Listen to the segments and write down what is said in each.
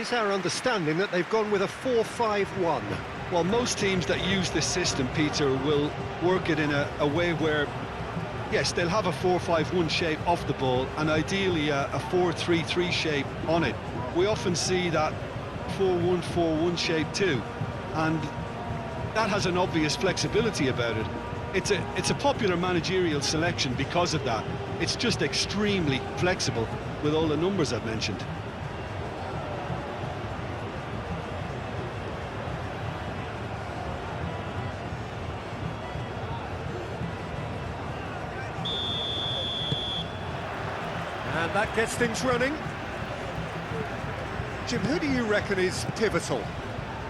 is our understanding that they've gone with a 4-5-1. Well, most teams that use this system, Peter, will work it in a way where, yes, they'll have a 4-5-1 shape off the ball and ideally a 4-3-3 shape on it. We often see that 4-1-4-1 shape too, and that has an obvious flexibility about it. It's a popular managerial selection because of that. It's just extremely flexible with all the numbers I've mentioned. And that gets things running. Jim, who do you reckon is pivotal?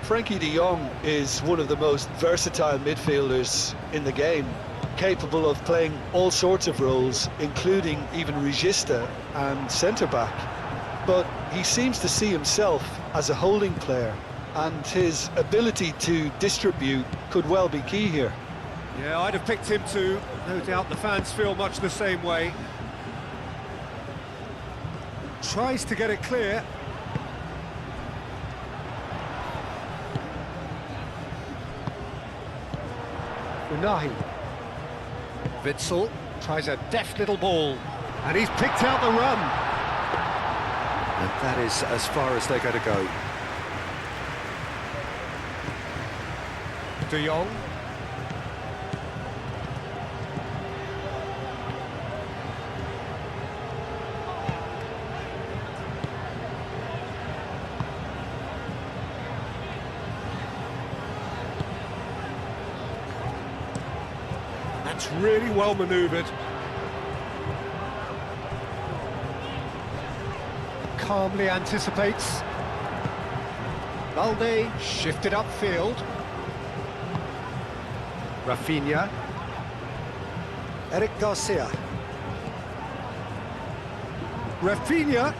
Frankie de Jong is one of the most versatile midfielders in the game, capable of playing all sorts of roles, including even regista and centre-back. But he seems to see himself as a holding player, and his ability to distribute could well be key here. Yeah, I'd have picked him too. No doubt the fans feel much the same way. Tries to get it clear. Unahi. Witsel tries a deft little ball, and he's picked out the run. And that is as far as they're going to go. De Jong. That's really well manoeuvred. Calmly anticipates. Balde shifted upfield. Rafinha. Eric Garcia. Rafinha.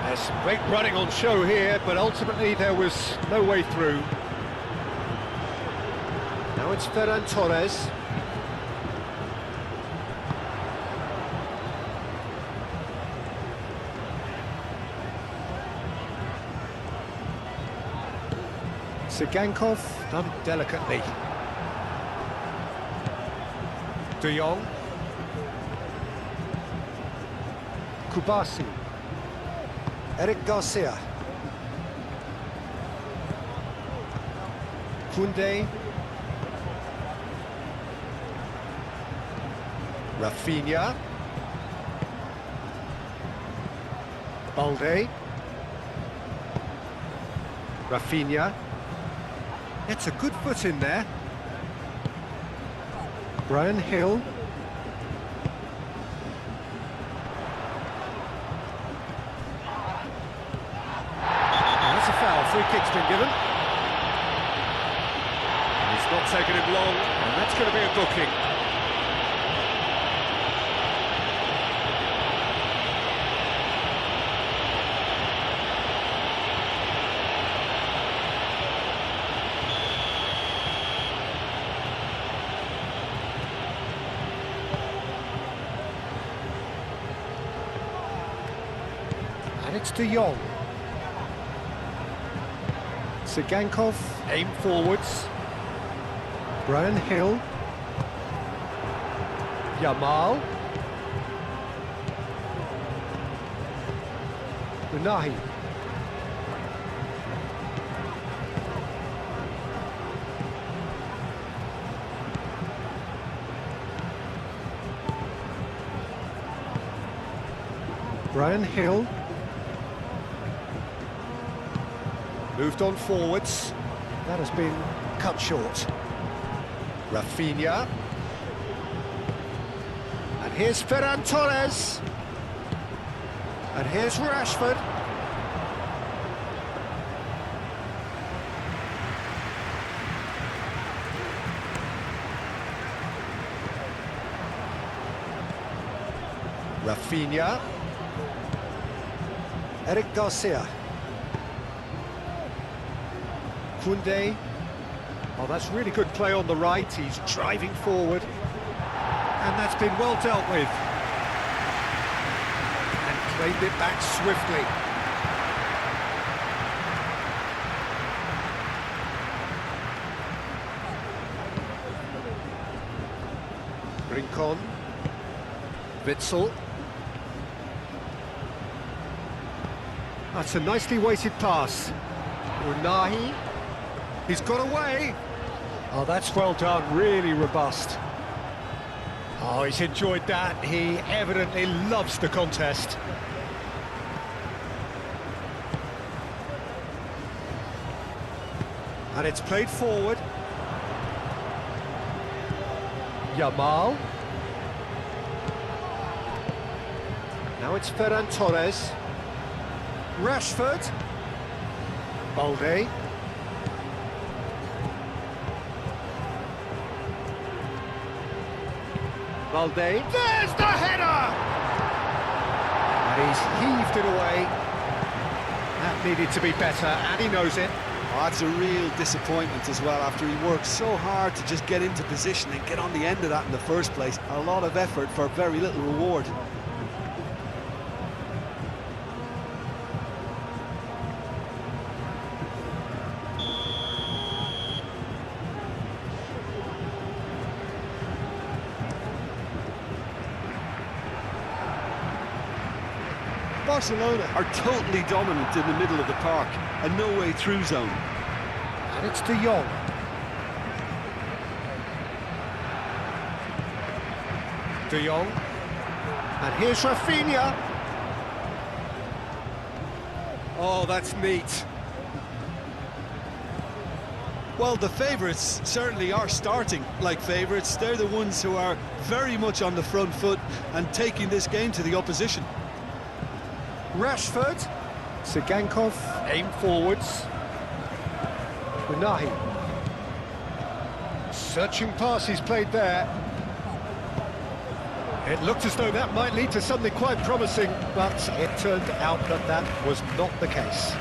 There's some great running on show here, but ultimately there was no way through. Now it's Ferran Torres. Sigankov done delicately. De Jong. Kubasi. Eric Garcia. Koundé. Rafinha. Balde. Rafinha. It's a good foot in there. Brian Hill. That's a foul. Free kick's been given. And it's not taken him long, and that's going to be a booking. And it's De Jong. Sigankov, aim forwards. Brian Hill. Yamal. Unahi. Brian Hill. Moved on forwards. That has been cut short. Rafinha. And here's Ferran Torres. And here's Rashford. Rafinha. Eric Garcia. Koundé. Oh, that's really good play on the right. He's driving forward. And that's been well dealt with. And Claimed it back swiftly. Rincon. Witsel. That's a nicely weighted pass. Unahi. He's got away. Oh, that's well done, really robust. Oh, he's enjoyed that. He evidently loves the contest. And it's played forward. Yamal. Now it's Ferran Torres. Rashford. Balde. Balde. There's the header! And he's heaved it away. That needed to be better, and he knows it. Oh, that's a real disappointment as well, after he worked so hard to just get into position and get on the end of that in the first place. A lot of effort for very little reward. Barcelona are totally dominant in the middle of the park, a no-way through zone. And it's De Jong. De Jong. And here's Rafinha. Oh, that's neat. Well, the favourites certainly are starting like favourites. They're the ones who are very much on the front foot and taking this game to the opposition. Rashford. Sigankov. Aim forwards. Unahi. Searching pass he's played there. It looked as though that might lead to something quite promising, but it turned out that that was not the case.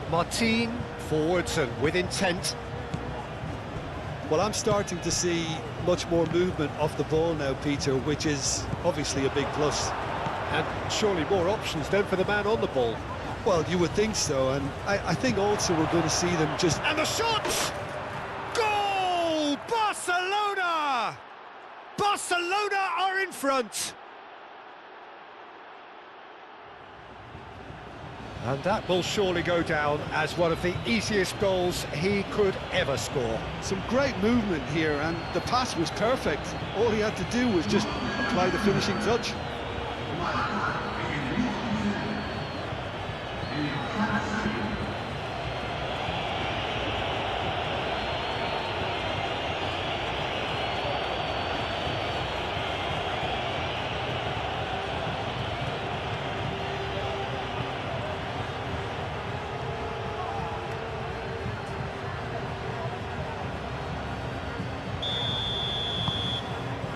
Martin, forwards and with intent. Well, I'm starting to see much more movement off the ball now, Peter, which is obviously a big plus. And surely more options then for the man on the ball. Well, you would think so, and I think also we're going to see them just... And the shot! Goal! Barcelona! Barcelona are in front! And that will surely go down as one of the easiest goals he could ever score. Some great movement here, and the pass was perfect. All he had to do was just apply the finishing touch.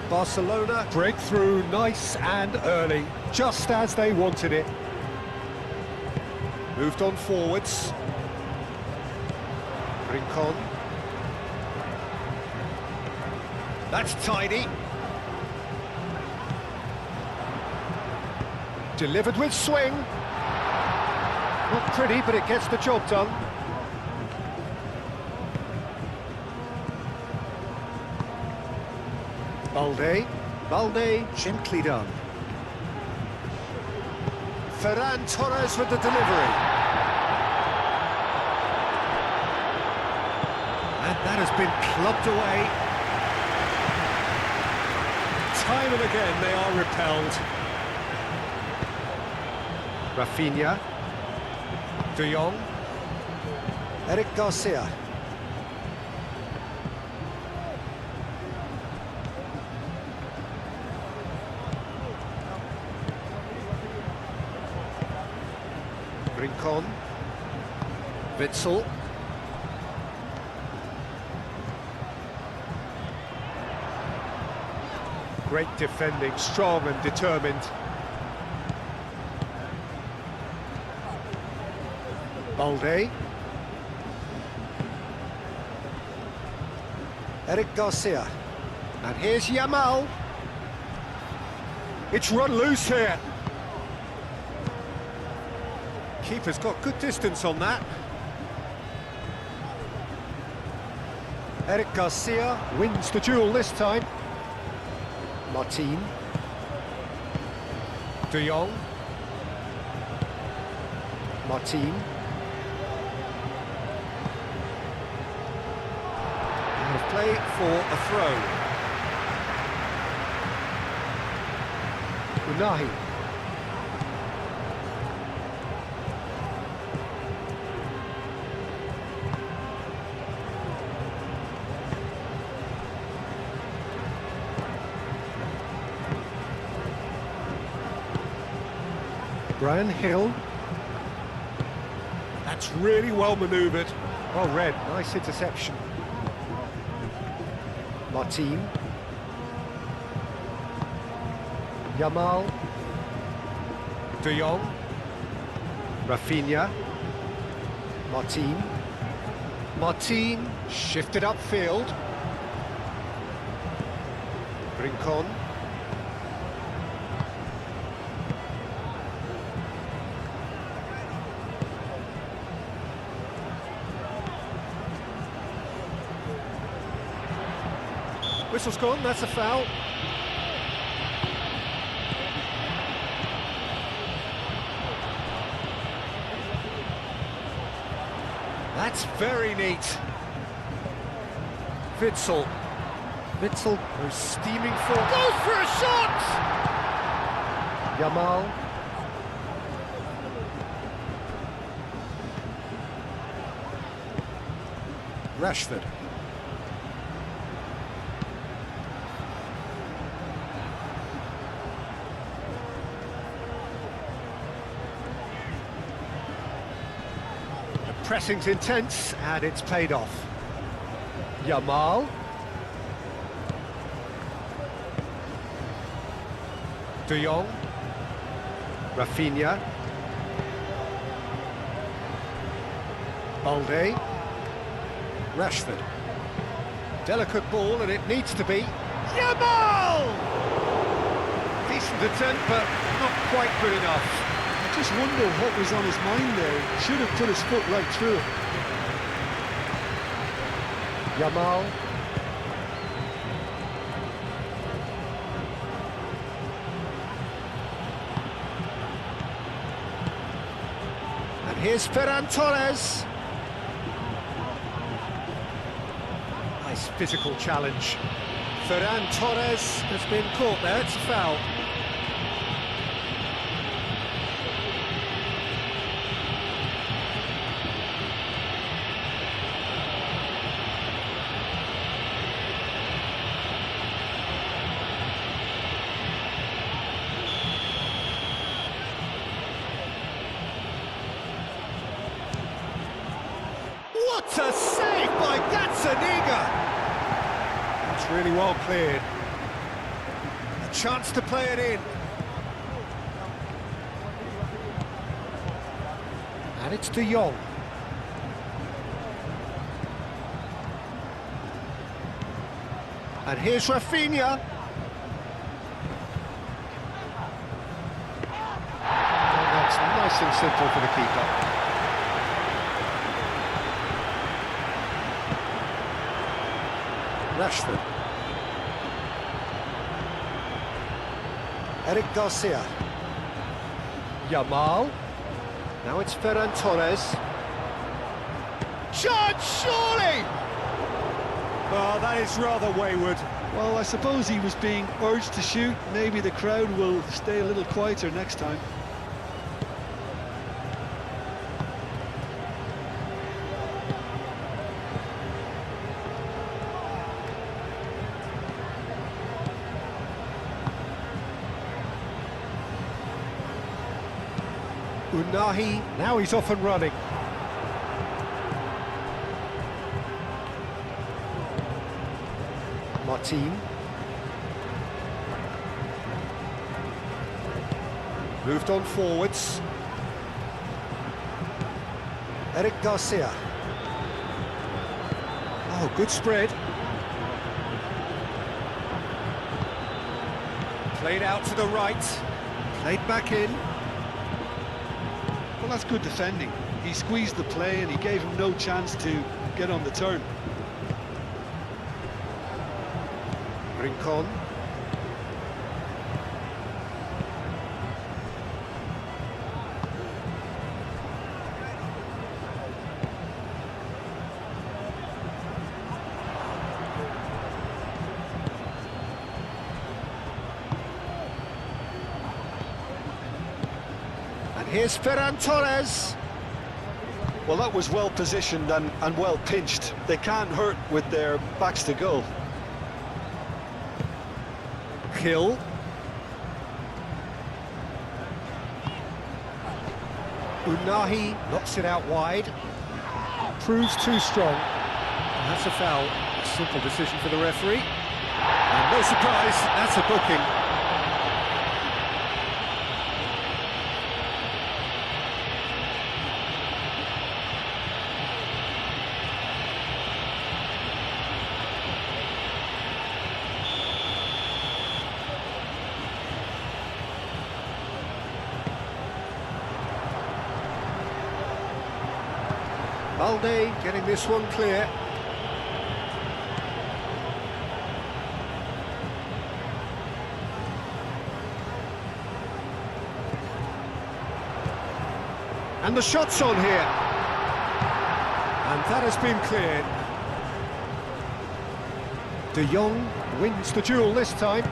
Barcelona break through nice and early, just as they wanted it. Moved on forwards. Rincon. That's tidy. Delivered with swing. Not pretty, but it gets the job done. Balde, gently done. Ferran Torres with the delivery. And that has been clubbed away. Time and again they are repelled. Rafinha. De Jong. Eric Garcia. Rincon. Witsel. Great defending, strong and determined. Balde. Eric Garcia. And here's Yamal. It's run loose here. Keeper's got good distance on that. Eric Garcia wins the duel this time. Martin. De Jong. Martin. And play for a throw. Unahi. Brian Hill. That's really well manoeuvred. Well read, nice interception. Martin. Yamal. De Jong. Rafinha. Martin. Martin shifted upfield. Rincon. Whistle's gone, that's a foul. That's very neat. Witsel. Witsel goes steaming forward. Goes for a shot! Yamal. Rashford. Pressing's intense, and it's paid off. Yamal. De Jong. Rafinha. Balde. Rashford. Delicate ball, and it needs to be. Yamal! Decent attempt, but not quite good enough. I just wonder what was on his mind there. He should have put his foot right through it. Yamal. And here's Ferran Torres. Nice physical challenge. Ferran Torres has been caught there, it's a foul. What a save by Gazzaniga! That's really well cleared. A chance to play it in. And it's De Jong. And here's Rafinha. And that's nice and simple for the keeper. Rashford. Eric Garcia. Yamal. Now it's Ferran Torres. Chance, surely! Oh, that is rather wayward. Well, I suppose he was being urged to shoot. Maybe the crowd will stay a little quieter next time. Unahi, now he's off and running. Martin. Moved on forwards. Eric Garcia. Oh, good spread. Played out to the right, played back in. Well, that's good defending. He squeezed the play and he gave him no chance to get on the turn. Rincon. And here's Ferran Torres. Well, that was well positioned and well pinched. They can't hurt with their backs to goal. Hill. Unahi knocks it out wide. Proves too strong. And that's a foul. A simple decision for the referee. And no surprise, that's a booking. Balde getting this one clear. And the shot's on here. And that has been cleared. De Jong wins the duel this time.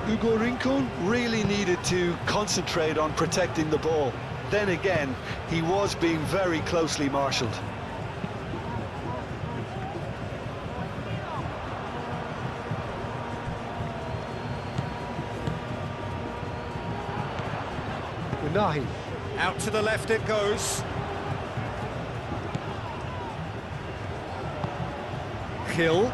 Hugo Rincon really needed to concentrate on protecting the ball. Then again, he was being very closely marshalled. Unahi. Out to the left it goes. Hill.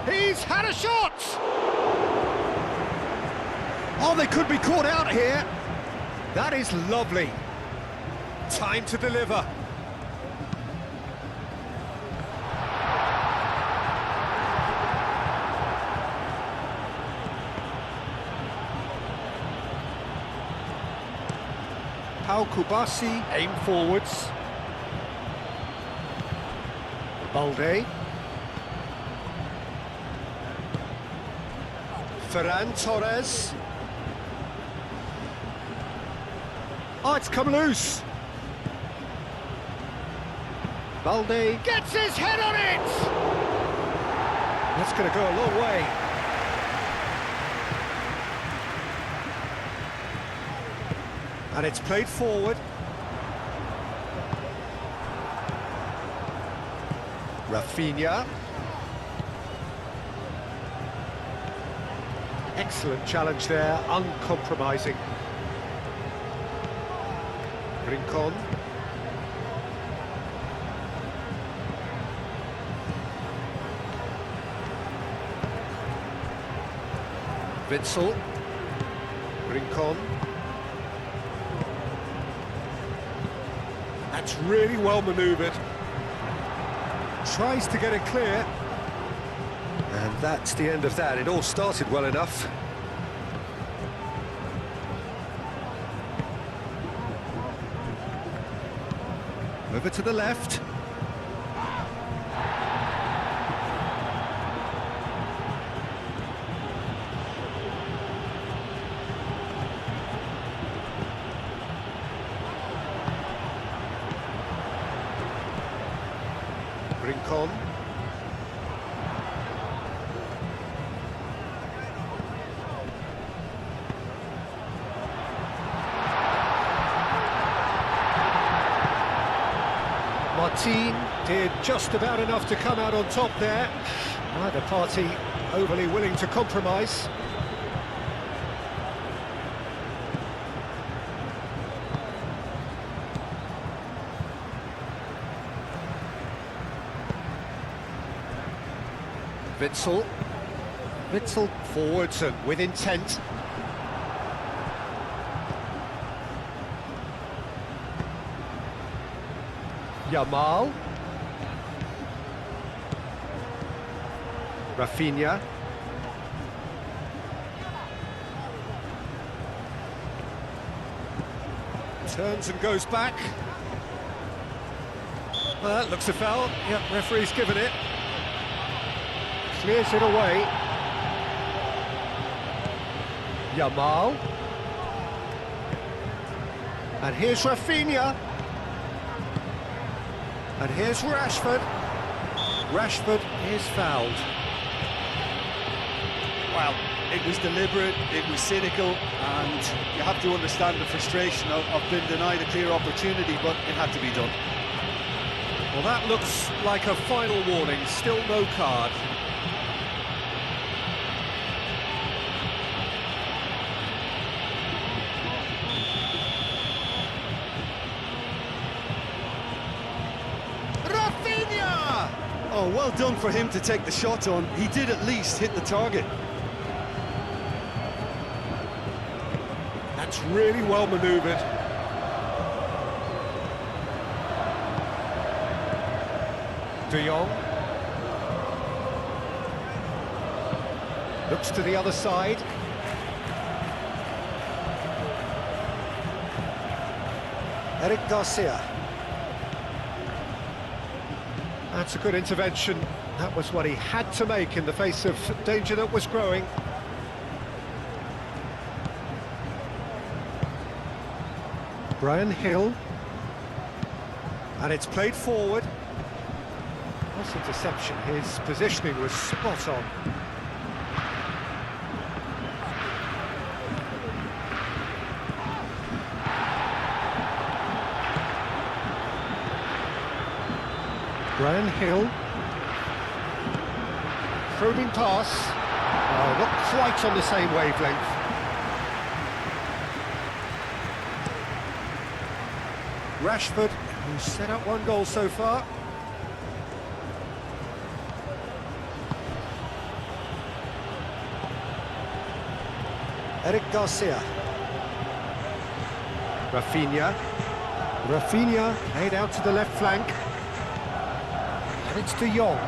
He's had a shot! Oh, they could be caught out here. That is lovely. Time to deliver. Pau Kubasi aim forwards. Balde. Ferran Torres. Oh, it's come loose. Balde gets his head on it! That's going to go a long way. And it's played forward. Rafinha. Excellent challenge there, uncompromising. Rincon. Witsel. Rincon. That's really well manoeuvred. Tries to get it clear. And that's the end of that. It all started well enough. Over to the left. Rincon. Martin did just about enough to come out on top there. Neither party overly willing to compromise. Witsel. Witsel forwards and with intent. Yamal. Rafinha. Turns and goes back. Well, that looks a foul. Yep, referee's given it. Clears it away. Yamal. And here's Rafinha. And here's Rashford. Rashford is fouled. Well, it was deliberate, it was cynical, and you have to understand the frustration of being denied a clear opportunity, but it had to be done. Well, that looks like a final warning. Still no card. Rafinha! Oh, well done for him to take the shot on. He did at least hit the target. That's really well manoeuvred. De Jong. Looks to the other side. Eric Garcia. That's a good intervention. That was what he had to make in the face of danger that was growing. Brian Hill. And it's played forward. Nice interception. His positioning was spot on. Brian Hill. Probing pass. Oh, not quite on the same wavelength. Rashford, who's set up one goal so far. Eric Garcia. Rafinha. Rafinha laid out to the left flank. And it's De Jong.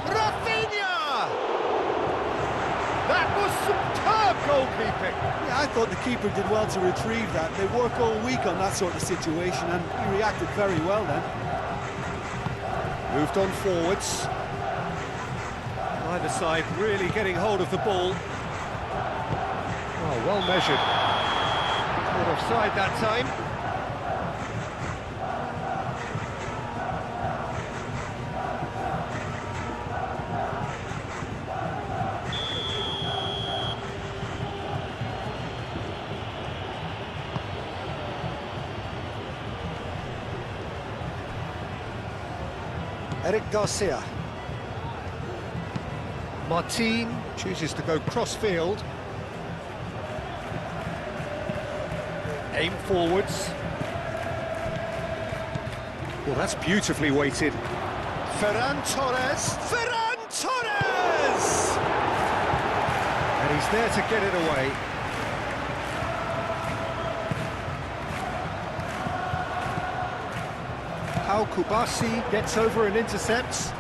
Rafinha! That was superb goalkeeping. Yeah, I thought the keeper did well to retrieve that. They work all week on that sort of situation, and he reacted very well then. Moved on forwards. Either side really getting hold of the ball. Oh, well measured. Caught offside that time. Eric Garcia. Martin chooses to go cross-field. Aim forwards. Well, that's beautifully weighted. Ferran Torres! Ferran Torres! And he's there to get it away. Pau Kubasi gets over and intercepts.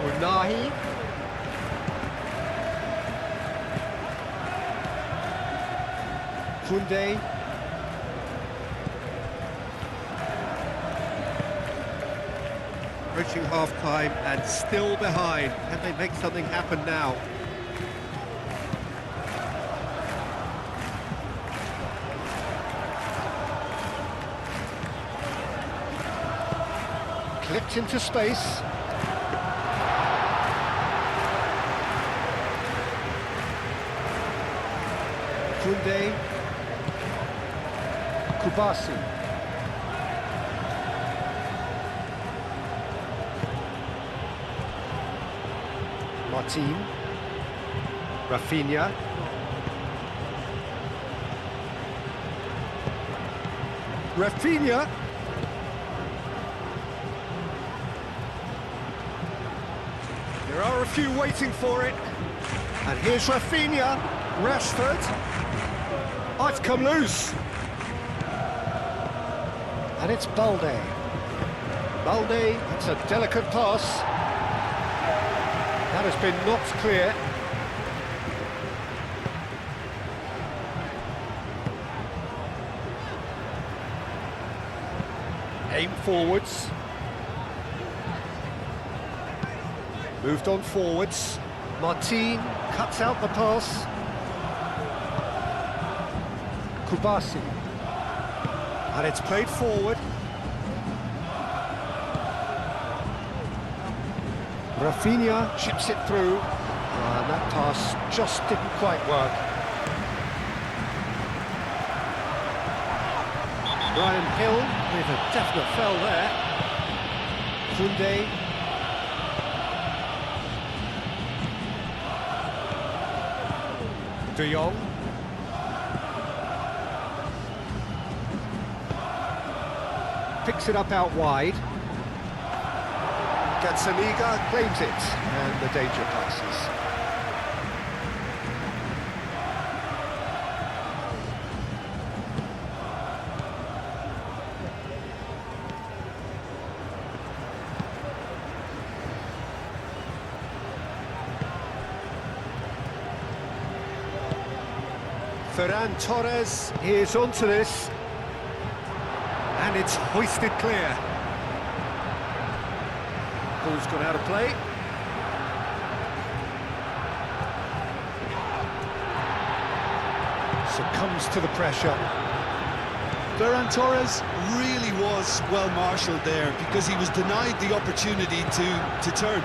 Unahi. Kunde. Approaching half-time and still behind. Can they make something happen now? Clipped into space. Kunde. Kubasi. Martin. Rafinha. Rafinha. There are a few waiting for it. And here's Rafinha. Rashford. Oh, it's come loose. And it's Balde. Balde, that's a delicate pass. That has been knocked clear. Aim forwards. Moved on forwards. Martin cuts out the pass. Kubasi. And it's played forward. Rafinha chips it through. And that pass just didn't quite work. Brian Hill with a definite foul there. Koundé. De Jong. Picks it up out wide. Gazzaniga claims it, and the danger passes. Ferran Torres is onto this, and it's hoisted clear. Ball's gone out of play. Succumbs to the pressure. Ferran Torres really was well marshalled there because he was denied the opportunity to turn.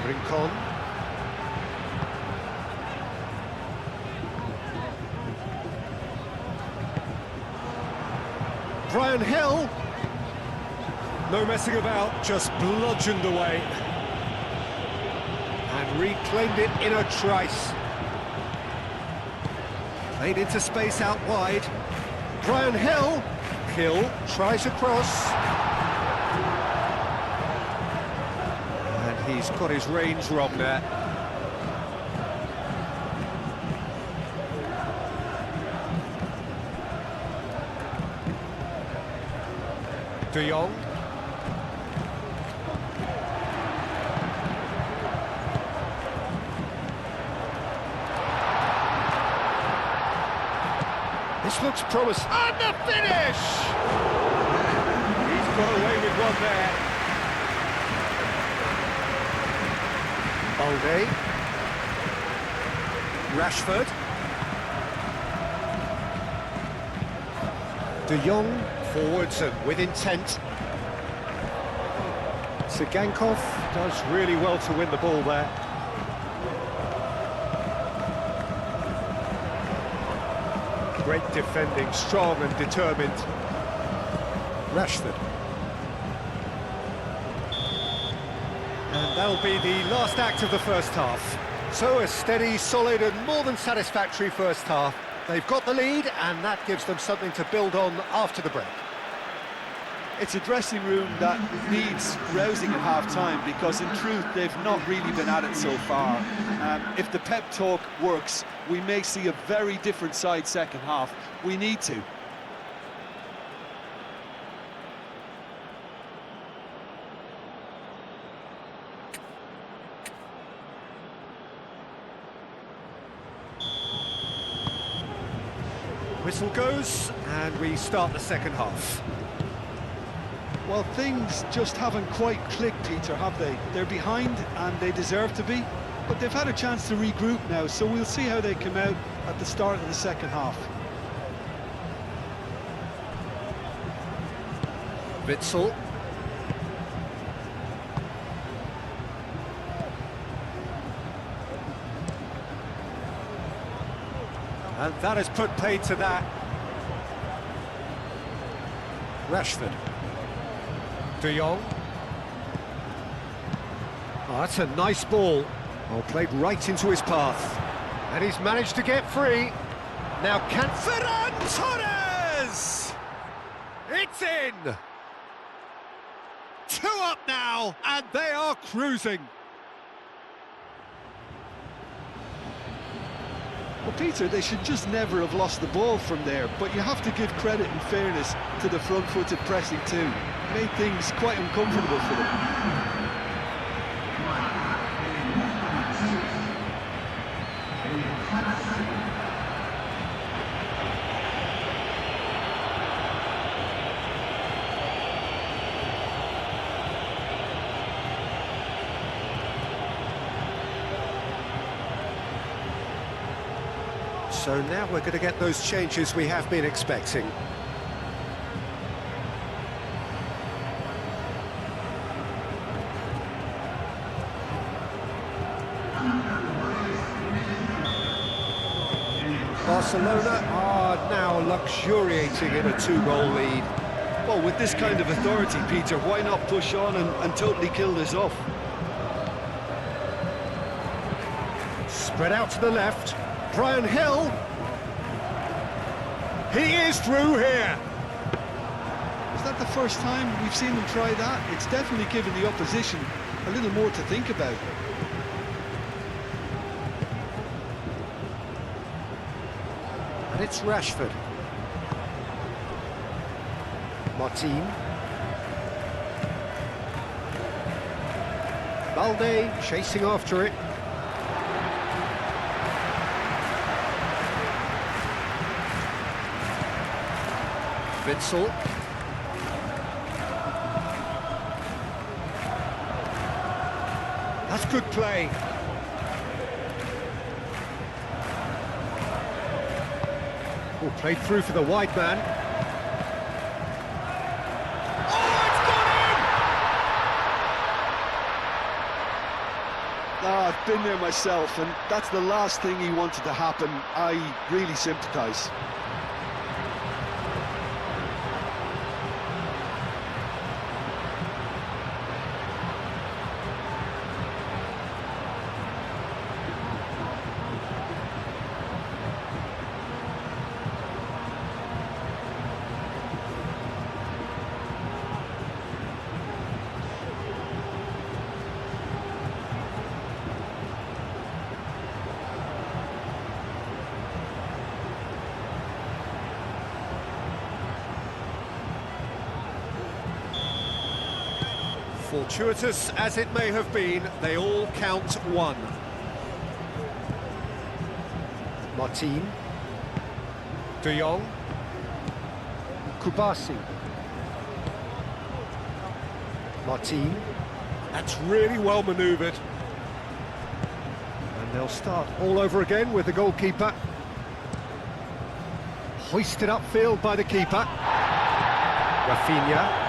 Rincon. Brian Hill. No messing about, just bludgeoned away. And reclaimed it in a trice. Played into space out wide. Brian Hill. Hill tries across. And he's got his range wrong there. De Jong. This looks promising. And the finish! He's got away with one there. Balde. Rashford. De Jong. Forwards and with intent. Sigankov does really well to win the ball there. Great defending, strong and determined. Rashford. And that'll be the last act of the first half. So a steady, solid and more than satisfactory first half. They've got the lead, and that gives them something to build on after the break. It's a dressing room that needs rousing at half-time because, in truth, they've not really been at it so far. If the pep talk works, we may see a very different side second half. We need to. Whistle goes, and we start the second half. Well, things just haven't quite clicked, Peter, have they? They're behind, and they deserve to be, but they've had a chance to regroup now, so we'll see how they come out at the start of the second half. Witsel. And that has put paid to that. Rashford. De Jong. Oh, that's a nice ball. Oh, played right into his path. And he's managed to get free. Now can Ferran Torres! It's in! 2 up now, and they are cruising. Well, Peter, they should just never have lost the ball from there, but you have to give credit and fairness to the front-footed pressing too. Made things quite uncomfortable for them. So now we're going to get those changes we have been expecting. Barcelona are now luxuriating in a two-goal lead. Well, with this kind of authority, Peter, why not push on and totally kill this off? Spread out to the left. Brian Hill. He is through here. Is that the first time we've seen them try that? It's definitely given the opposition a little more to think about. And it's Rashford. Martin. Balde chasing after it. Witsel. That's good play. Oh, played through for the wide man. Oh, it's gone in! I've been there myself, and that's the last thing he wanted to happen. I really sympathise. Fortuitous as it may have been, they all count one. Martin. De Jong. Kubasi. Martin. That's really well manoeuvred. And they'll start all over again with the goalkeeper. Hoisted upfield by the keeper. Rafinha.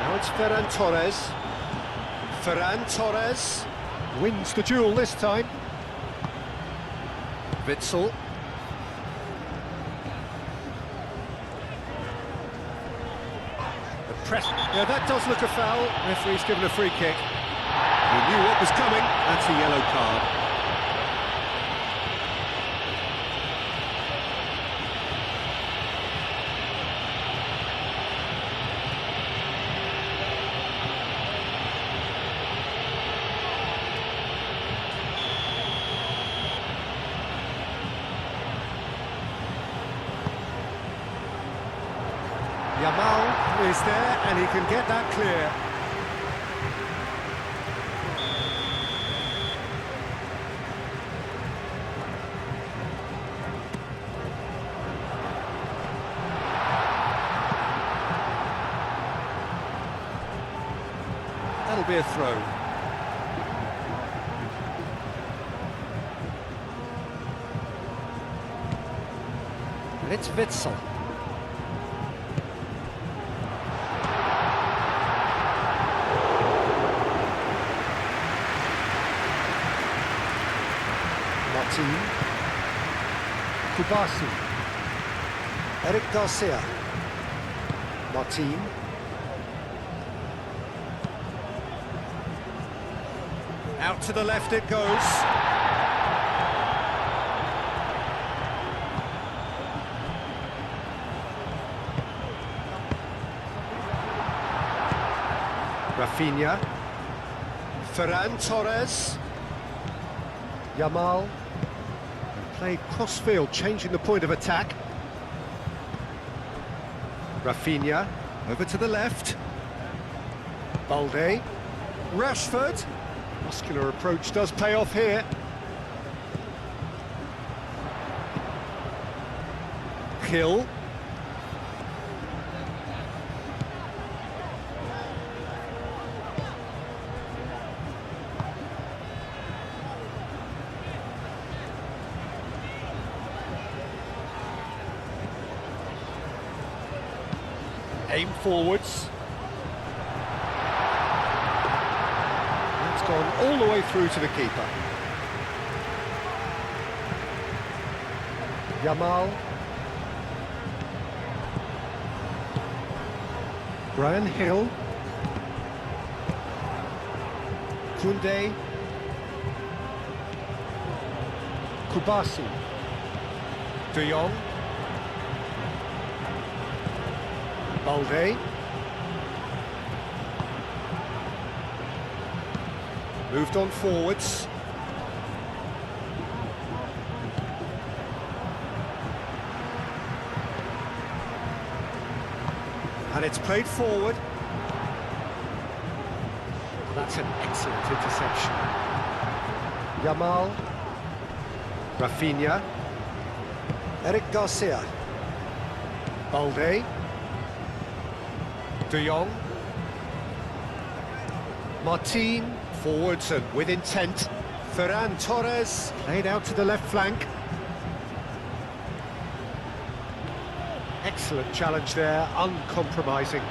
Now it's Ferran Torres. Ferran Torres wins the duel this time. Witsel. The press. Yeah, that does look a foul. Referee's given a free kick. He knew what was coming. That's a yellow card. Yamal is there, and he can get that clear. That'll be a throw. And it's Witsel. Martin. Kubasi. Eric Garcia. Martin. Out to the left it goes. Rafinha. Ferran Torres. Yamal. Played cross-field, changing the point of attack. Rafinha, over to the left. Balde. Rashford. Muscular approach does pay off here. Hill. Aim forwards. It's gone all the way through to the keeper. Yamal. Brian Hill. Koundé. Kubasi. De Jong. Balde. Moved on forwards. And it's played forward. Well, that's an excellent interception. Yamal. Rafinha. Eric Garcia. Balde. De Jong. Martin, forwards and with intent. Ferran Torres, played out to the left flank. Excellent challenge there, uncompromising.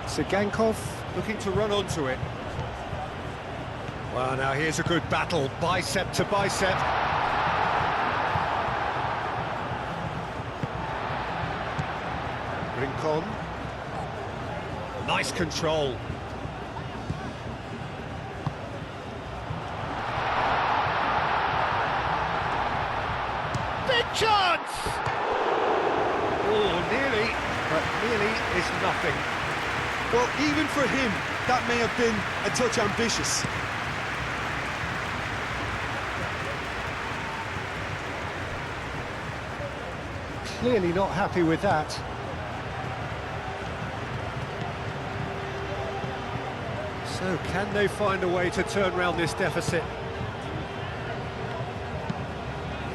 Sigankov looking to run onto it. Well, now here's a good battle, bicep to bicep. Rincon. Nice control. Big chance! Oh, nearly, but nearly is nothing. Well, even for him, that may have been a touch ambitious. Clearly not happy with that. So, can they find a way to turn around this deficit?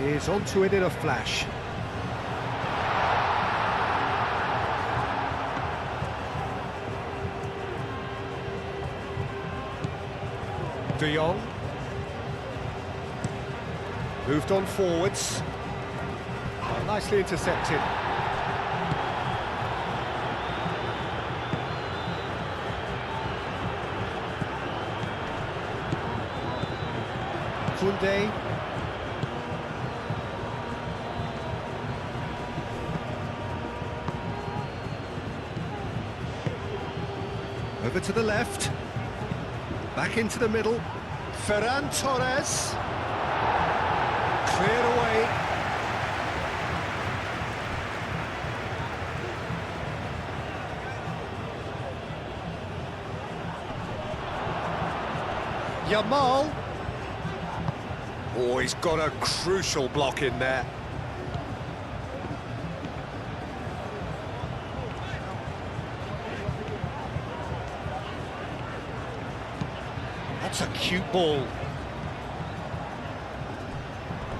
He's onto it in a flash. De Jong. Moved on forwards. Oh, nicely intercepted. Koundé. Over to the left. Back into the middle. Ferran Torres. Cleared away. Yamal. Oh, he's got a crucial block in there. That's a cute ball.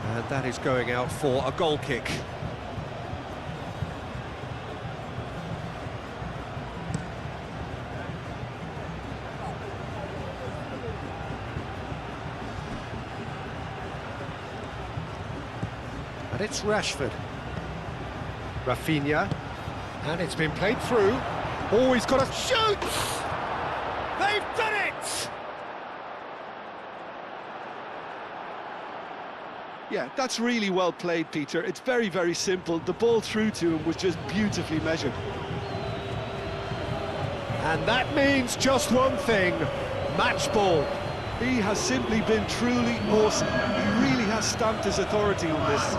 And that is going out for a goal kick. And it's Rashford. Rafinha. And it's been played through. Oh, he's got a shoot! They've done it! Yeah, that's really well played, Peter. It's very, very simple. The ball through to him was just beautifully measured. And that means just one thing, match ball. He has simply been truly awesome. He really has stamped his authority on this.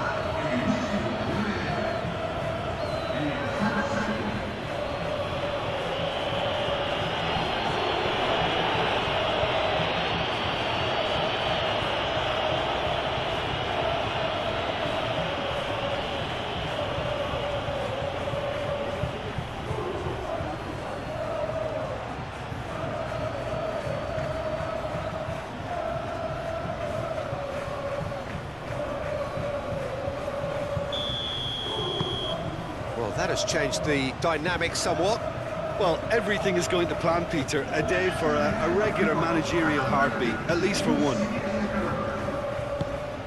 that has changed the dynamic somewhat. Well, everything is going to plan, Peter. A day for a regular managerial heartbeat, at least for one.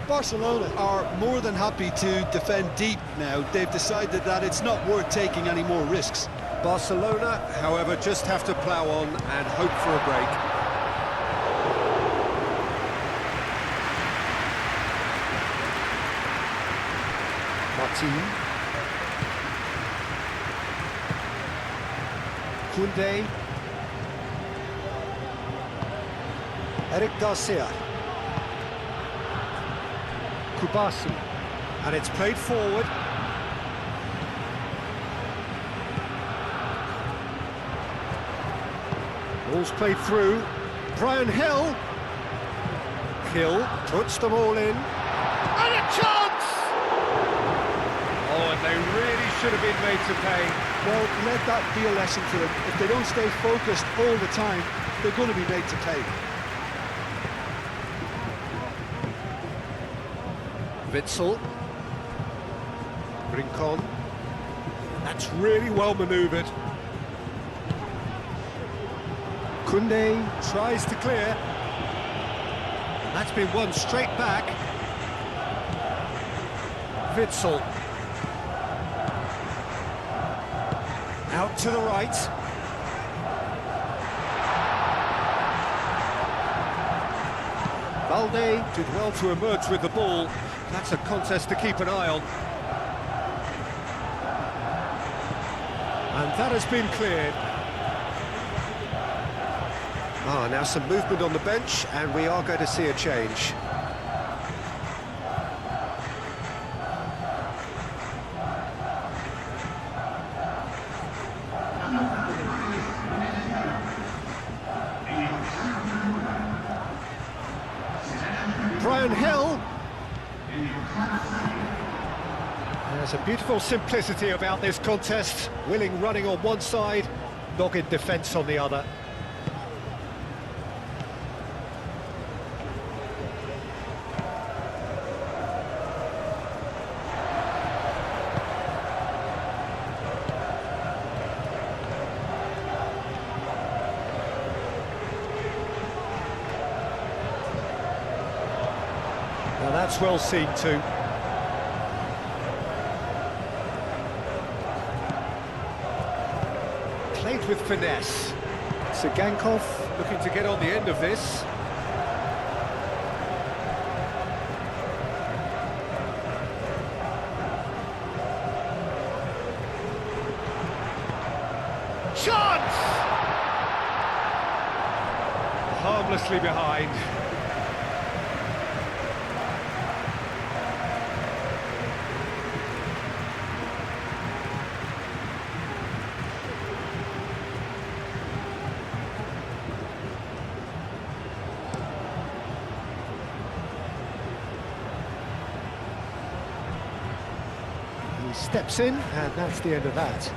Barcelona are more than happy to defend deep now. They've decided that it's not worth taking any more risks. Barcelona, however, just have to plough on and hope for a break. Martin. Koundé. Eric Garcia. Kubasi. And it's played forward. Ball's played through. Brian Hill. Hill puts them all in. And a chance! Oh, and they really should have been made to pay. Well, let that be a lesson for them. If they don't stay focused all the time, they're going to be made to pay. Witsel. Rincon. That's really well manoeuvred. Koundé tries to clear. And that's been won straight back. Witsel. Out to the right. Balde did well to emerge with the ball. That's a contest to keep an eye on. And that has been cleared. Now some movement on the bench, and we are going to see a change. Brian Hill. There's a beautiful simplicity about this contest. Willing running on one side, dogged defence on the other. Now that's well seen too. Played with finesse. Sigankov looking to get on the end of this. Chance! Harmlessly behind. He steps in, and that's the end of that.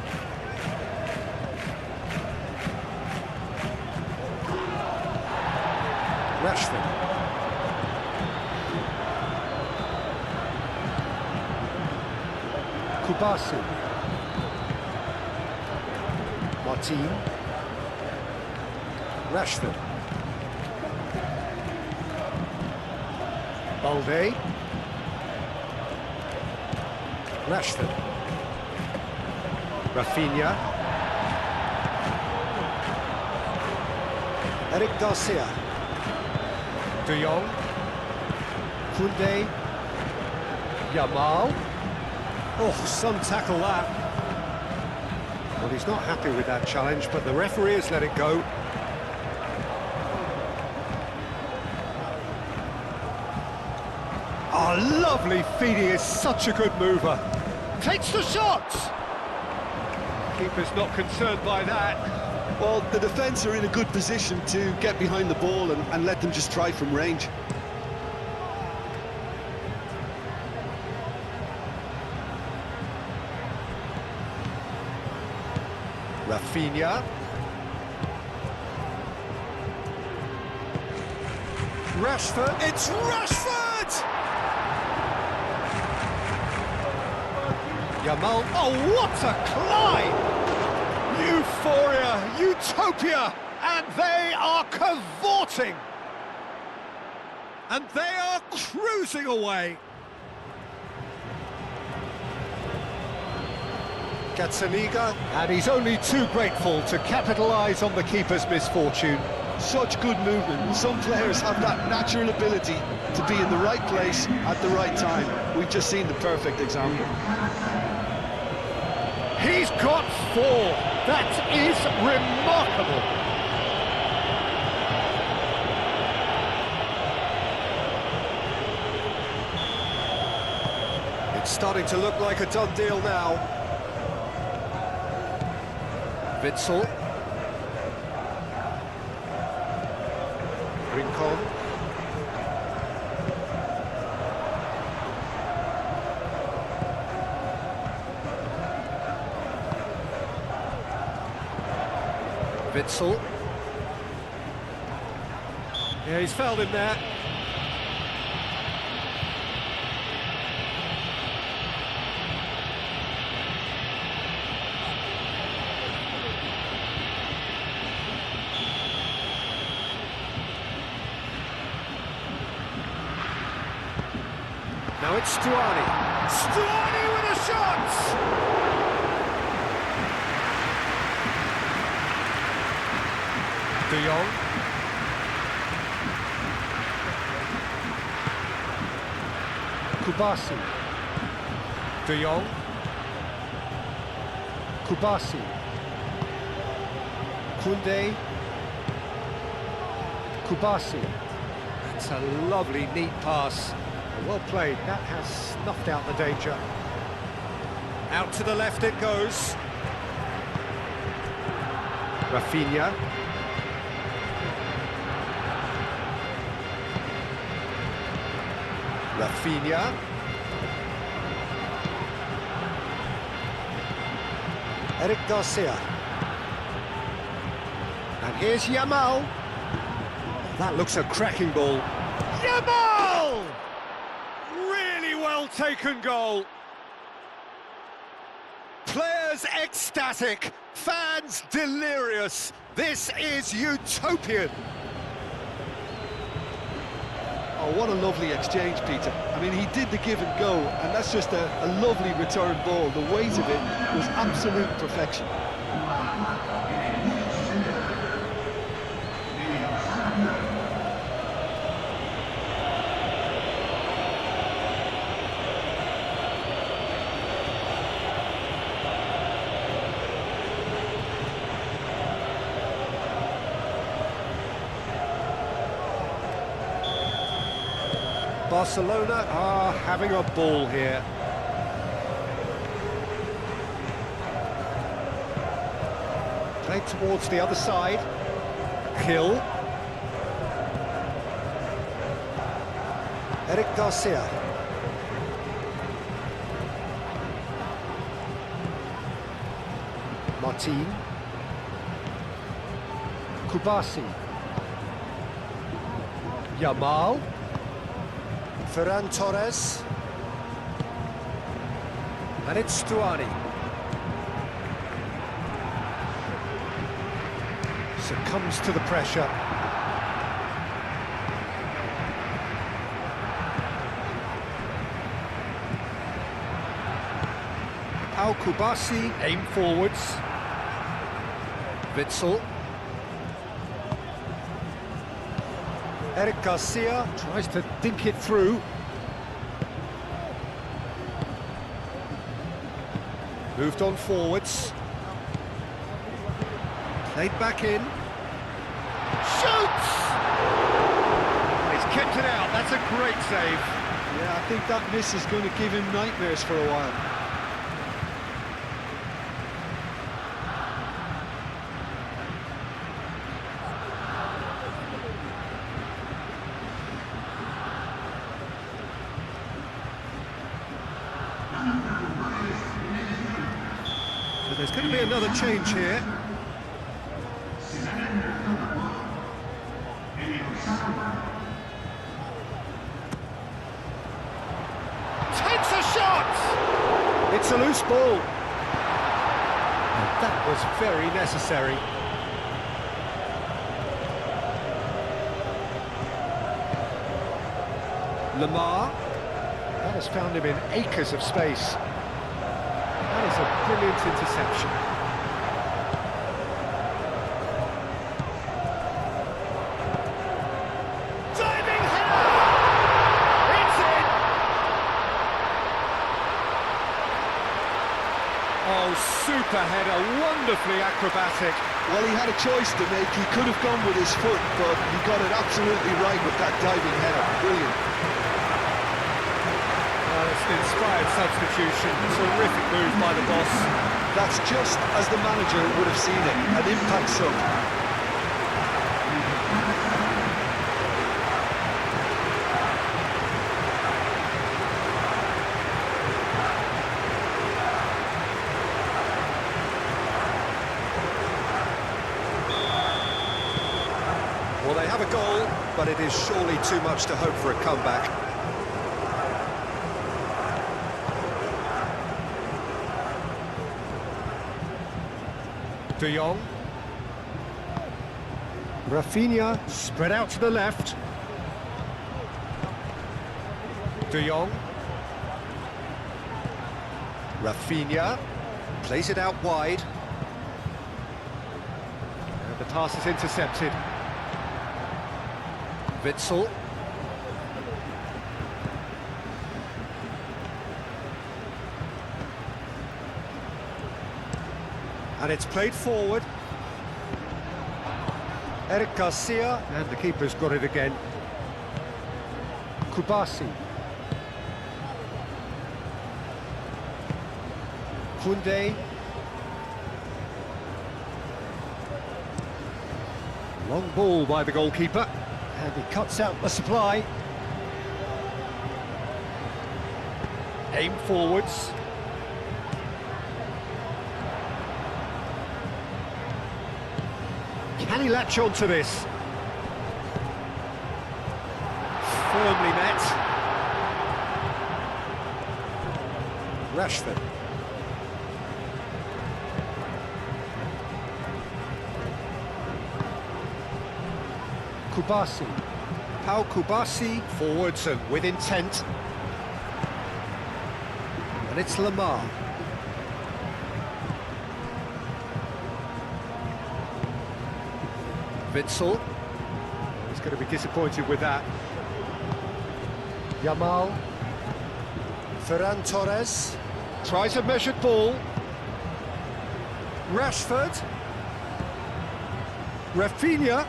Rashford. Kubasi. Martin. Rashford. Balde. Rashford. Rafinha. Eric Garcia. De Jong. Koundé. Yamal. Oh, some tackle that. Well, he's not happy with that challenge, but the referee has let it go. Oh, lovely feed, he is such a good mover. Takes the shot! Keeper's not concerned by that. Well, the defence are in a good position to get behind the ball and let them just try from range. Rafinha. Rashford. It's Rashford! Yamal, oh, what a climb! Euphoria, utopia, and they are cavorting. And they are cruising away. Gazzaniga, and he's only too grateful to capitalise on the keeper's misfortune. Such good movement. Some players have that natural ability to be in the right place at the right time. We've just seen the perfect example. He's got 4. That is remarkable. It's starting to look like a done deal now. Witsel. Rincon. Witsel. Yeah, he's fouled him there. Now it's Stuani. Stuani with a shot! De Jong. Kubasi. De Jong. Kubasi. Koundé. Kubasi. That's a lovely, neat pass. Well played, that has snuffed out the danger. Out to the left it goes. Rafinha. Rafinha. Eric Garcia. And here's Yamal. That looks a cracking ball. Yamal! Well taken goal. Players ecstatic, fans delirious. This is utopian. Oh, what a lovely exchange, Peter. I mean, he did the give and go, and that's just a lovely return ball. The weight of it was absolute perfection. Barcelona are having a ball here. Played towards the other side. Hill. Eric Garcia. Martin. Kubasi. Yamal. Ferran Torres. And it's Stuani. Succumbs to the pressure. Al Kubasi, aim forwards. Witsel. Eric Garcia tries to dink it through. Moved on forwards. Played back in. Shoots! He's kept it out. That's a great save. Yeah, I think that miss is going to give him nightmares for a while. So there's going to be another change here. Takes a shot! It's a loose ball. And that was very necessary. Lamar. That has found him in acres of space. That is a brilliant interception. Diving header! It's in! Oh, super header, wonderfully acrobatic. Well, he had a choice to make. He could have gone with his foot, but he got it absolutely right with that diving header. Brilliant. It's an inspired substitution. Terrific move by the boss. That's just as the manager would have seen it, an impact sub. Well, they have a goal, but it is surely too much to hope for a comeback. De Jong. Rafinha spread out to the left. De Jong. Rafinha plays it out wide. And the pass is intercepted. Witsel. And it's played forward. Eric Garcia, and the keeper's got it again. Kubasi. Koundé. Long ball by the goalkeeper. And he cuts out the supply. Aim forwards. Can he latch on to this? Firmly met. Rashford. Kubasi. Pau Kubasi, forwards and with intent. And it's Lamar. Witsel. He's going to be disappointed with that. Yamal. Ferran Torres. Tries a measured ball. Rashford. Rafinha.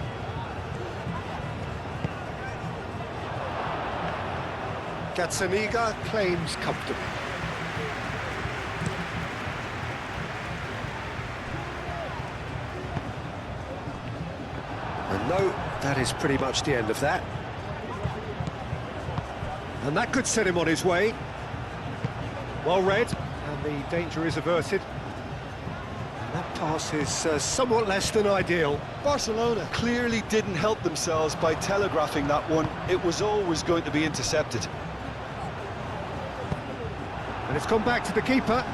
Gazzaniga claims comfortably. And no, that is pretty much the end of that. And that could set him on his way. Well read, and the danger is averted. And that pass is somewhat less than ideal. Barcelona clearly didn't help themselves by telegraphing that one. It was always going to be intercepted. And it's gone back to the keeper.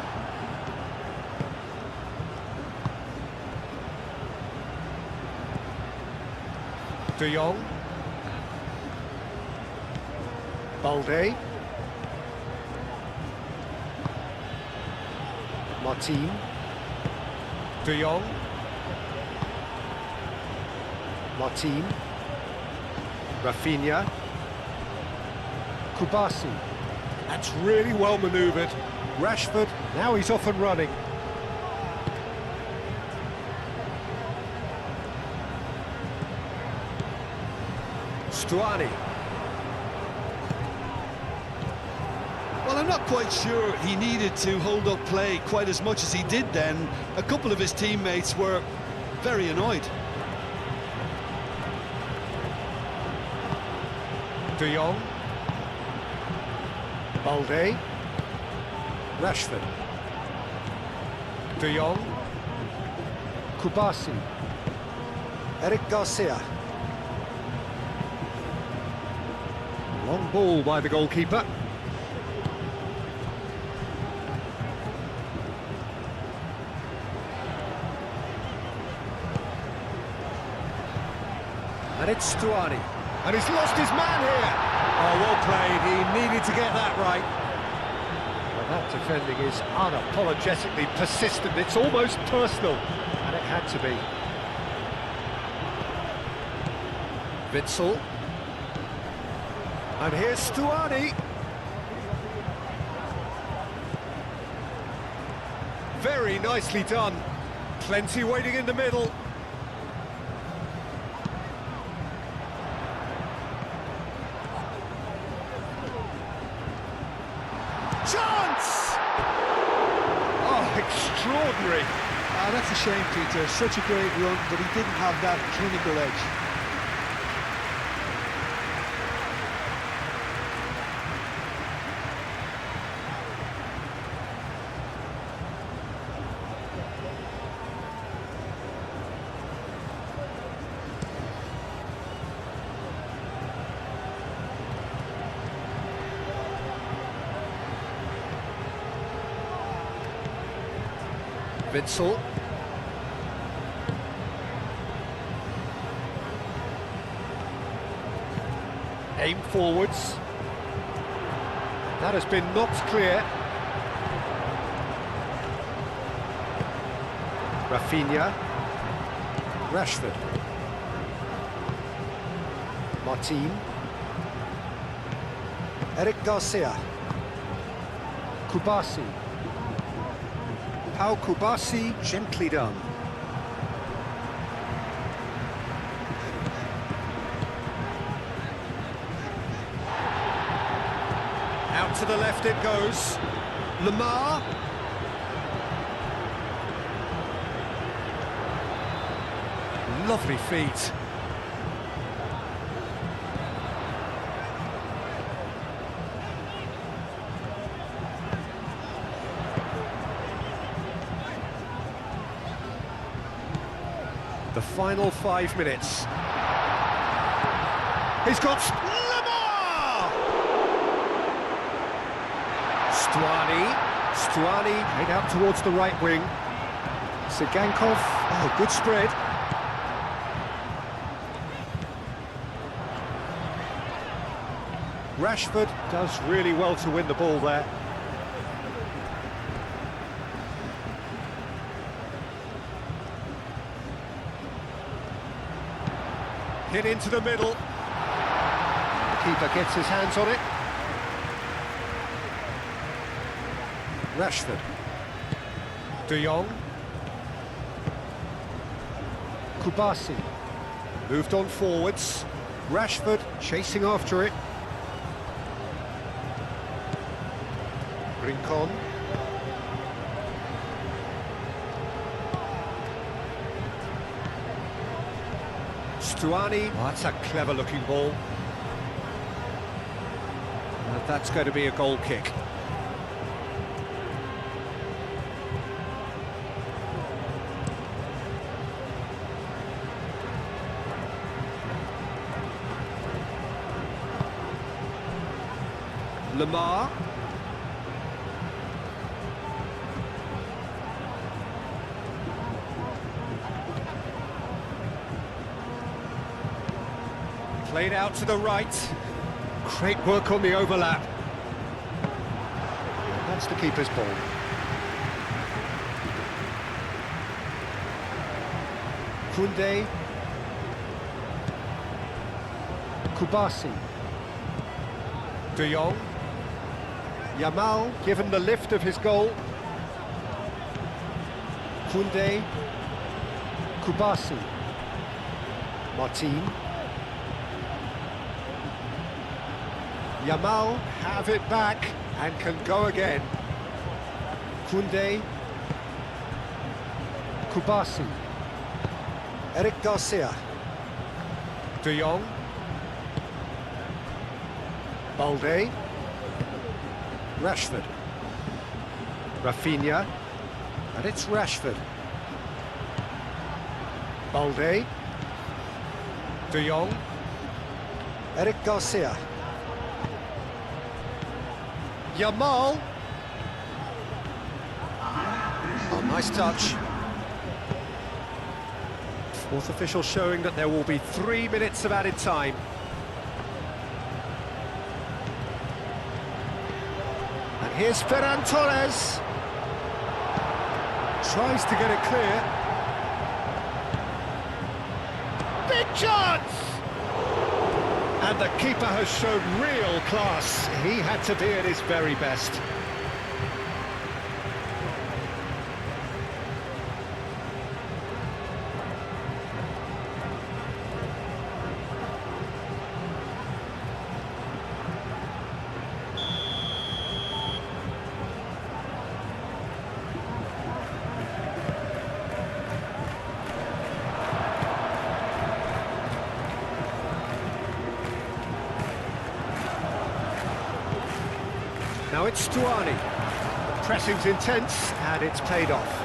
De Jong. Balde. Martin. De Jong. Martin. Rafinha. Kubasi. That's really well manoeuvred. Rashford, now he's off and running. Stuani. Well, I'm not quite sure he needed to hold up play quite as much as he did then. A couple of his teammates were very annoyed. De Jong. Balde. Rashford. De Jong. Kubasi. Eric Garcia. Long ball by the goalkeeper. And it's Stuani. And he's lost his man here. Oh, well played. He needed to get that right. Well, that defending is unapologetically persistent. It's almost personal. And it had to be. Witsel. And here's Stuani. Very nicely done. Plenty waiting in the middle. Chance! Oh, extraordinary. That's a shame, Peter. Such a great run, but he didn't have that clinical edge. Witsel. Aim forwards. That has been knocked clear. Rafinha. Rashford. Martin. Eric Garcia. Kubasi. Pau Kubasi, gently done. Out to the left it goes. Lamar. Lovely feet. The final 5 minutes. He's got Lamar! Stuani head out towards the right wing. Sigankov, oh, good spread. Rashford does really well to win the ball there. Hit into the middle. The keeper gets his hands on it. Rashford. De Jong. Kubasi. Moved on forwards. Rashford chasing after it. Rincon. Stuani, oh, that's a clever looking ball. And that's going to be a goal kick. Lamar. Played out to the right. Great work on the overlap. And that's the keeper's ball. Koundé. Kubasi. De Jong. Yamal given the lift of his goal. Koundé. Kubasi. Martin. Yamal have it back and can go again. Koundé. Kubasi. Eric Garcia. De Jong. Balde. Rashford. Rafinha. And it's Rashford. Balde. De Jong. Eric Garcia. Yamal. Oh, nice touch. Fourth official showing that there will be 3 minutes of added time. And here's Ferran Torres. Tries to get it clear. Big chance! And the keeper has shown real class. He had to be at his very best. Now it's Stuani. The pressing's intense, and it's paid off.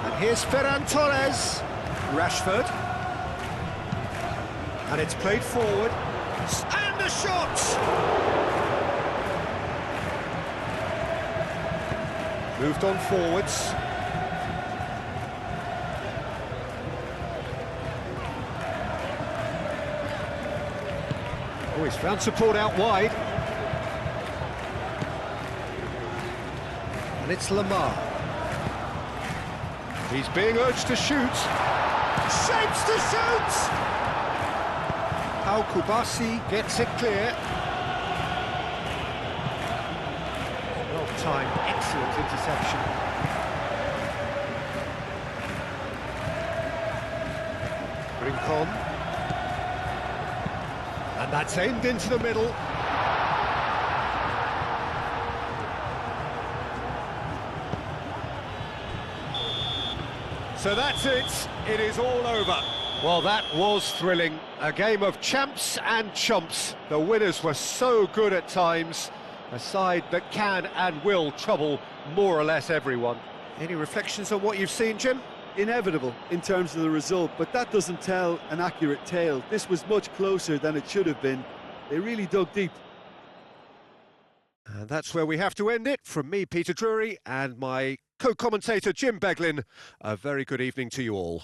And here's Ferran Torres. Rashford. And it's played forward. And the shot! Moved on forwards. Oh, he's found support out wide. And it's Lamar. He's being urged to shoot. Shapes to shoot! How Kubasi gets it clear. Well timed, excellent interception. Rincon. And that's aimed into the middle. So that's it, it is all over. Well, that was thrilling. A game of champs and chumps. The winners were so good at times. A side that can and will trouble more or less everyone. Any reflections on what you've seen, Jim? Inevitable in terms of the result, but that doesn't tell an accurate tale. This was much closer than it should have been. They really dug deep. And that's where we have to end it. From me, Peter Drury, and my co-commentator, Jim Beglin. A very good evening to you all.